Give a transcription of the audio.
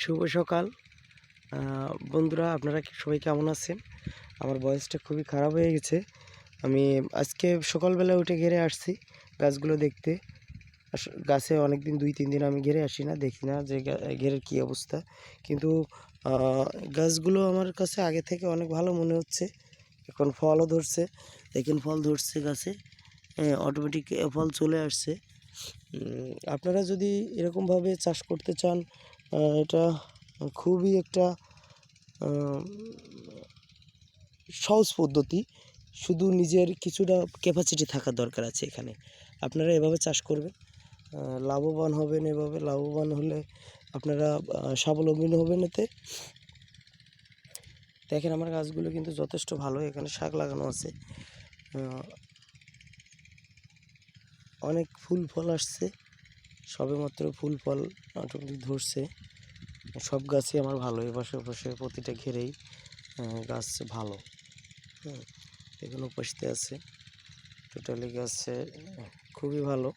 শুভ সকাল বন্ধুরা, আপনারা সবাই কেমন আছেন? আমার ভয়েসটা খুবই খারাপ হয়ে গেছে। আমি আজকে সকালবেলা উঠে ঘেরে আসছি গাছগুলো দেখতে। গাছে অনেক দিন 2-3 দিন আমি ঘেরে আসি না, দেখি না যে ঘেরের কী অবস্থা। কিন্তু গাছগুলো আমার কাছে আগে থেকে অনেক ভালো মনে হচ্ছে। এখন ফলও ধরছে, দেখেন ফল ধরছে গাছে, অটোমেটিক ফল চলে আসছে। আপনারা যদি এরকমভাবে চাষ করতে চান, এটা খুবই একটা সহজ পদ্ধতি। শুধু নিজের কিছুটা ক্যাপাসিটি থাকার দরকার আছে এখানে। আপনারা এভাবে চাষ করবেন, লাভবান হবেন। এভাবে লাভবান হলে আপনারা স্বাবলম্বী হবেন এতে। দেখেন আমার গাছগুলো কিন্তু যথেষ্ট ভালো। এখানে শাক লাগানো আছে, অনেক ফুল ফল আসছে, সবেমাত্র ফুল ফল অটোমেটিক ধরছে। সব গাছই আমার ভালো, এপাশে ওপাশে প্রতিটা ঘেরেই গাছ ভালো। এখানে উপাসতে আছে, টোটালি গাছে খুবই ভালো।